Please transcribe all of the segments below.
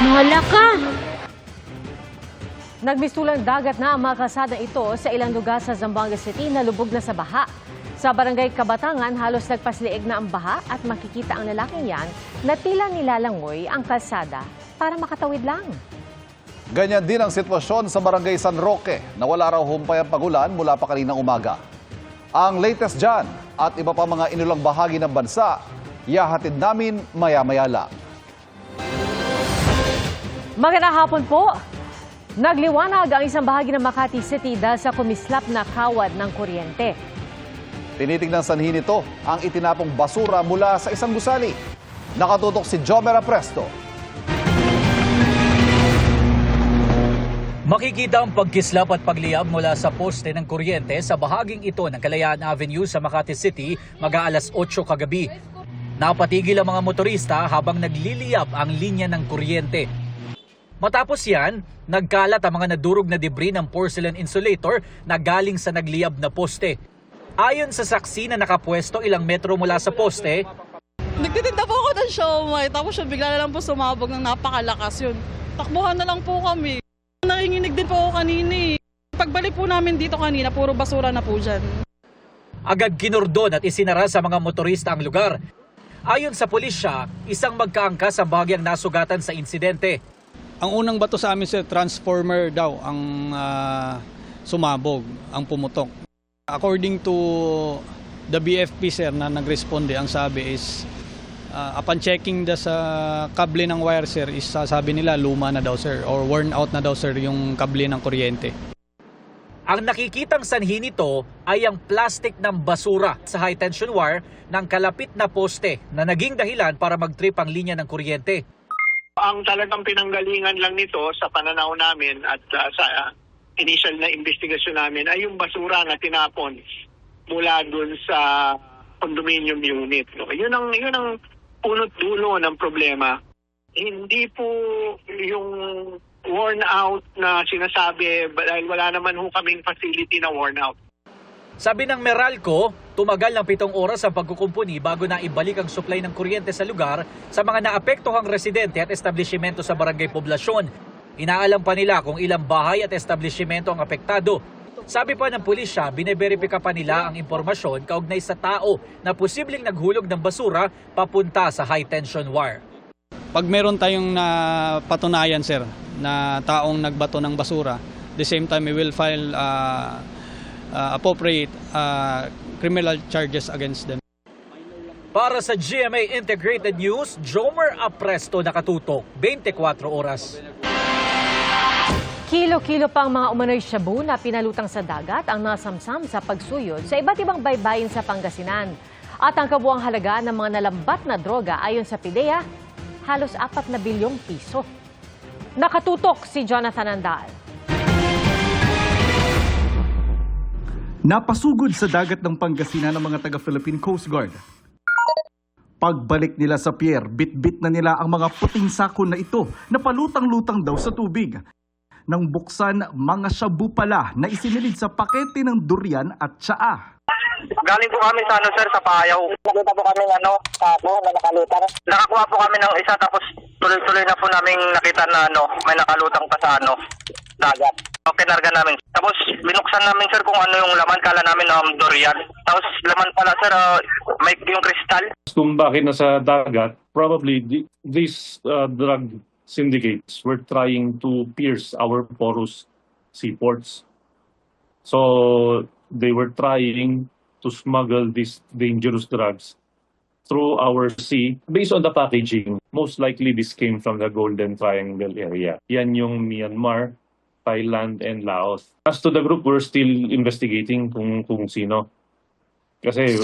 Mahala ka! Nagmistulang dagat na ang mga kalsada ito sa ilang lugar sa Zamboanga City na lubog na sa baha. Sa barangay Kabatangan, halos nagpasliig na ang baha at makikita ang lalaking yan na tila nilalangoy ang kalsada para makatawid lang. Ganyan din ang sitwasyon sa barangay San Roque na wala raw humpay ang pagulan mula pa kaninang umaga. Ang latest dyan at iba pa mga inulang bahagi ng bansa, ihahatid namin maya-maya lang. Magandang hapon po! Nagliwanag ang isang bahagi ng Makati City dahil sa kumislap na kawad ng kuryente. Tinitignan sanhin nito ang itinapong basura mula sa isang gusali. Nakatutok si Jomer Apresto. Makikita ang pagkislap at pagliyab mula sa poste ng kuryente sa bahaging ito ng Kalayaan Avenue sa Makati City mag-aalas 8 kagabi. Napatigil ang mga motorista habang nagliliyab ang linya ng kuryente. Matapos yan, nagkalat ang mga nadurog na debris ng porcelain insulator na galing sa nagliyab na poste. Ayon sa saksi na nakapwesto ilang metro mula sa poste, nagtitinda po ako ng siomay, tapos yun, bigla na lang po sumabog ng napakalakas yun. Takbuhan na lang po kami. Nanginginig din po ako kanina eh. Pagbalik po namin dito kanina, puro basura na po dyan. agad kinordon at isinara sa mga motorista ang lugar. Ayon sa pulisya, isang magkaangkas ang bahagyang nasugatan sa insidente. Ang unang bato sa amin, sir, transformer daw ang sumabog, ang pumutok. According to the BFP, sir, na nagresponde, ang sabi is, upon checking sa kable ng wire, sir, is sabi nila luma na daw, sir, or worn out na daw, sir, yung kable ng kuryente. Ang nakikitang sanhi nito ay ang plastic ng basura sa high tension wire ng kalapit na poste na naging dahilan para mag-trip ang linya ng kuryente. Ang talagang pinanggalingan lang nito sa pananaw namin at sa initial na investigasyon namin ay yung basura na tinapon mula dun sa condominium unit. No? Yun ang punot dulo ng problema. Hindi po yung worn out na sinasabi dahil wala naman ho kaming facility na worn out. Sabi ng Meralco, tumagal ng 7 oras ang pagkukumpuni bago na ibalik ang supply ng kuryente sa lugar sa mga naapektuhang residente at establishmento sa barangay poblasyon. Inaalam pa nila kung ilang bahay at establishmento ang apektado. Sabi pa ng pulisya, bineberipika pa nila ang impormasyon kaugnay sa tao na posibleng naghulog ng basura papunta sa high tension wire. Pag meron tayong napatunayan, sir, na taong nagbato ng basura, the same time we will file appropriate criminal charges against them. Para sa GMA Integrated News, Jomer Apresto, nakatutok 24 oras. Kilo-kilo pang mga umano'y shabu na pinalutang sa dagat ang nasamsam sa pagsuyod sa iba't ibang baybayin sa Pangasinan. At ang kabuang halaga ng mga nalambat na droga ayon sa PIDEA, halos 4 na bilyong piso. Nakatutok si Jonathan Andal. Napasugod sa dagat ng Pangasinan ng mga taga-Philippine Coast Guard. Pagbalik nila sa pier, bit-bit na nila ang mga puting sako na ito na palutang-lutang daw sa tubig. Nang buksan, mga shabu pala na isinilid sa pakete ng durian at tsaa. Galing po kami sa sir, sa Payaw. Nakita po kami sako na nakalutang. Nakakuha po kami ng isa tapos tuloy-tuloy na po namin nakita na may nakalutang pa sa dagat. Okay, narga namin. Tapos binuksan namin sir kung ano yung laman, kala namin durian. Tapos laman pala sir, may yung kristal. Kung bakit nasa dagat, probably these drug syndicates were trying to pierce our porous seaports. So they were trying to smuggle these dangerous drugs through our sea based on the packaging. Most likely this came from the Golden Triangle area. Yan yung Myanmar, Thailand, and Laos. As to the group, we're still investigating kung sino. Kasi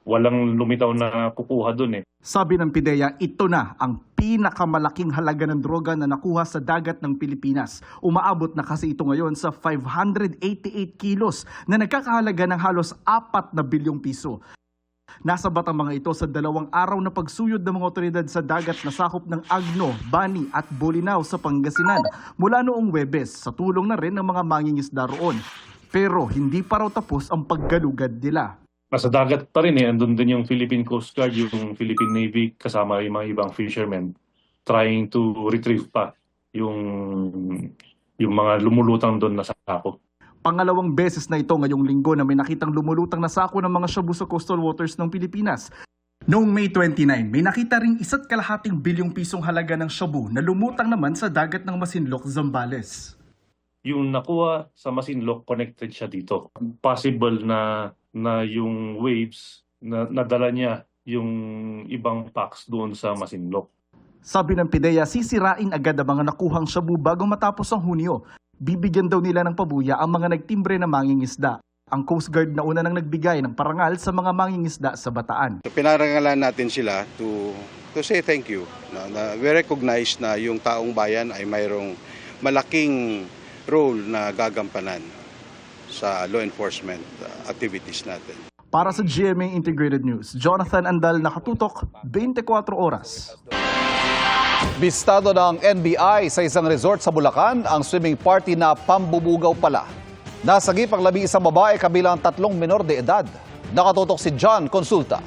walang lumitaw na kukuha dun eh. Sabi ng PIDEA, ito na ang pinakamalaking halaga ng droga na nakuha sa dagat ng Pilipinas. Umaabot na kasi ito ngayon sa 588 kilos na nagkakahalaga ng halos 4 na bilyong piso. Nasabat ang mga ito sa 2 araw na pagsuyod ng mga otoridad sa dagat na sakop ng Agno, Bani at Bolinao sa Pangasinan mula noong Huwebes sa tulong na rin ng mga mangingisda roon. Pero hindi pa raw tapos ang paggalugad nila. Nasa dagat pa rin eh, andun din yung Philippine Coast Guard, yung Philippine Navy, kasama yung mga ibang fishermen. trying to retrieve pa yung mga lumulutang doon na sako. Pangalawang beses na ito ngayong linggo na may nakitang lumulutang na sako ng mga shabu sa coastal waters ng Pilipinas. Noong May 29, may nakita ring 1.5 bilyong pisong halaga ng shabu na lumutang naman sa dagat ng Masinloc, Zambales. Yung nakuha sa Masinloc, connected siya dito. Possible na yung waves na nadala niya yung ibang packs doon sa Masinloc. Sabi ng PIDEA, sisirain agad ang mga nakuhang shabu bago matapos ang Hunyo. Bibigyan daw nila ng pabuya ang mga nagtimbre na mangingisda. Ang Coast Guard na una nang nagbigay ng parangal sa mga mangingisda sa Bataan. So, pinarangalan natin sila to say thank you. Na we recognize na yung taong bayan ay mayroong malaking role na gagampanan sa law enforcement activities natin. Para sa GMA Integrated News, Jonathan Andal, nakatutok, 24 oras. Bistado ng NBI sa isang resort sa Bulacan ang swimming party na pambubugaw pala. Nasagip ang 11 babae kabilang 3 menor de edad. Nakatutok si John Consulta.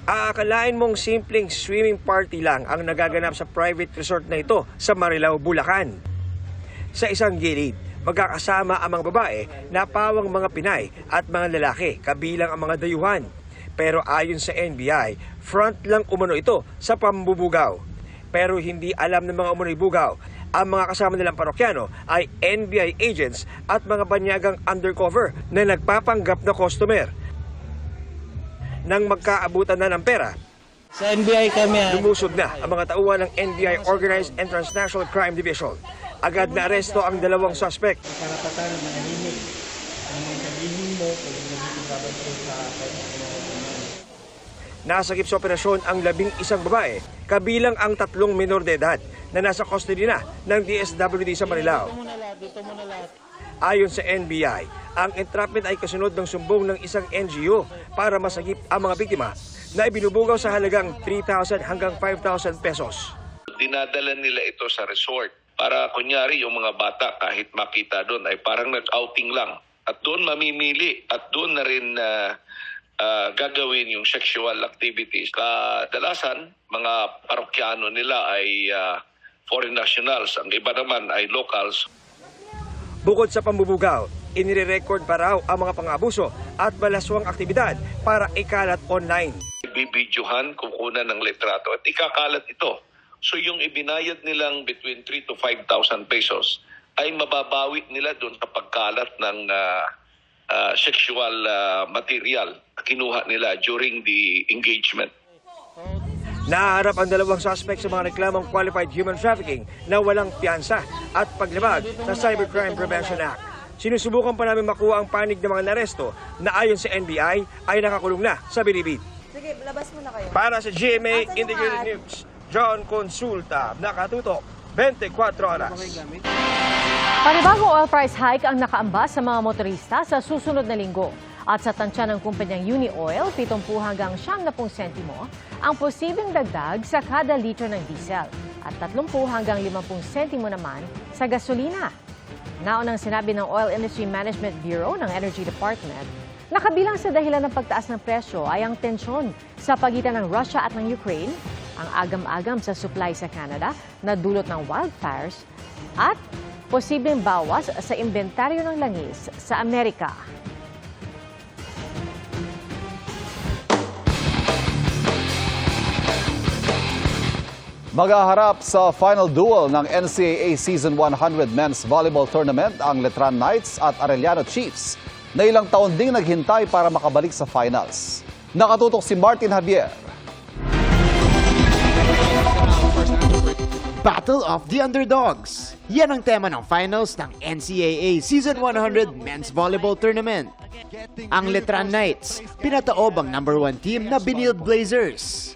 Aakalain mong simpleng swimming party lang ang nagaganap sa private resort na ito sa Marilao, Bulacan. Sa isang gilid, magkakasama ang mga babae na pawang mga Pinay at mga lalaki kabilang ang mga dayuhan. Pero ayon sa NBI, front lang umano ito sa pambubugaw. Pero hindi alam ng mga umano'y bugaw. Ang mga kasama nilang parokyano ay NBI agents at mga banyagang undercover na nagpapanggap na customer. Nang magkaabutan na ng pera, sa NBI kami, lumusog na ang mga tauhan ng NBI Organized and Transnational Crime Division. Agad na aresto ang 2 suspect. karapatan na manahimik. Ang mga sabihin mo, pwede nagiging babalik sa Nasagip sa operasyon ang 11 babae, kabilang ang 3 menor de edad na nasa custody na ng DSWD sa Marilao. Ayon sa NBI, ang entrapment ay kasunod ng sumbong ng isang NGO para masagip ang mga biktima na ibinubugaw sa halagang 3,000 hanggang 5,000 pesos. Dinadala nila ito sa resort para kunyari yung mga bata kahit makita doon ay parang nag-outing lang at doon mamimili at doon na rin gagawin yung sexual activities. Kadalasan, mga parokyano nila ay foreign nationals. Ang iba naman ay locals. Bukod sa pambubugaw, inire-record pa raw ang mga pang-abuso at malaswang aktibidad para ikalat online. Bibidyohan, kukunan ng litrato at ikakalat ito. So yung ibinayad nilang between 3,000 to 5,000 pesos ay mababawi nila doon sa pagkalat ng sexual material na kinuha nila during the engagement. Naharap ang 2 suspect sa mga reklamong qualified human trafficking na walang piyansa at paglabag sa Cybercrime Prevention Act. Sinusubukan pa namin makuha ang panig ng mga naresto na ayon sa NBI ay nakakulong na sa Bilibid. Sige, labas mo na kayo. Para sa GMA Integrated News, John Consulta, nakatutok, 24 oras. Panibagong oil price hike ang nakaambas sa mga motorista sa susunod na linggo. At sa tansya ng kumpanyang Unioil, 70 hanggang 90 sentimo ang posibleng dagdag sa kada liter ng diesel at 30 hanggang 50 sentimo naman sa gasolina. Naunang sinabi ng Oil Industry Management Bureau ng Energy Department, nakabilang sa dahilan ng pagtaas ng presyo ay ang tensyon sa pagitan ng Russia at ng Ukraine, ang agam-agam sa supply sa Canada na dulot ng wildfires, at posibleng bawas sa inventaryo ng langis sa Amerika. Maghaharap sa final duel ng NCAA Season 100 Men's Volleyball Tournament ang Letran Knights at Arellano Chiefs na ilang taon ding naghintay para makabalik sa finals. Nakatutok si Martin Javier. Battle of the Underdogs. Yan ang tema ng finals ng NCAA Season 100 Men's Volleyball Tournament. Ang Letran Knights, pinataob ang number 1 team na Benilde Blazers.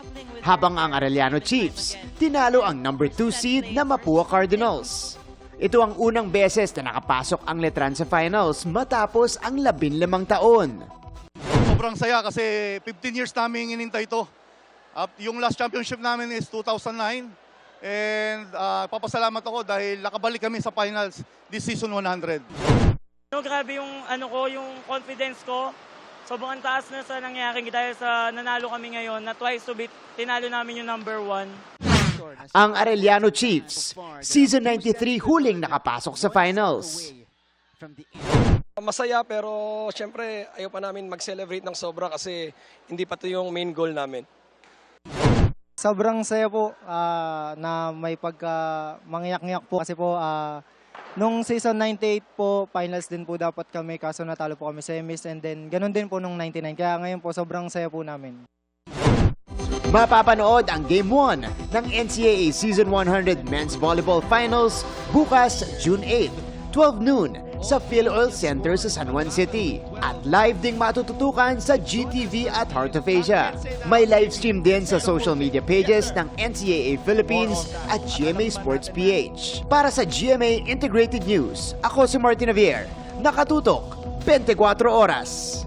Habang ang Arellano Chiefs, tinalo ang number 2 seed na Mapua Cardinals. Ito ang unang beses na nakapasok ang Letran sa finals matapos ang 15 taon. Sobrang saya kasi 15 years namin inintay ito. Yung last championship namin is 2009. And papasalamat ako dahil nakabalik kami sa finals this season 100. Grabe yung yung confidence ko sobrang taas na sa nangyari dahil sa nanalo kami ngayon na twice to beat, tinalo namin yung number 1. Ang Arellano Chiefs, Season 93 huling nakapasok sa finals. Masaya pero syempre ayaw pa namin mag-celebrate ng sobra kasi hindi pa ito yung main goal namin. Sobrang saya po na may mangyak-ngyak po kasi po nung season 98 po, finals din po dapat kami kaso natalo po kami semis and then ganun din po nung 99. Kaya ngayon po sobrang saya po namin. Mapapanood ang Game 1 ng NCAA Season 100 Men's Volleyball Finals bukas June 8, 12 noon sa PhilOil Center sa San Juan City. At live ding matututukan sa GTV at Heart of Asia. May live stream din sa social media pages ng NCAA Philippines at GMA Sports PH. Para sa GMA Integrated News, ako si Martin Javier. Nakatutok 24 oras.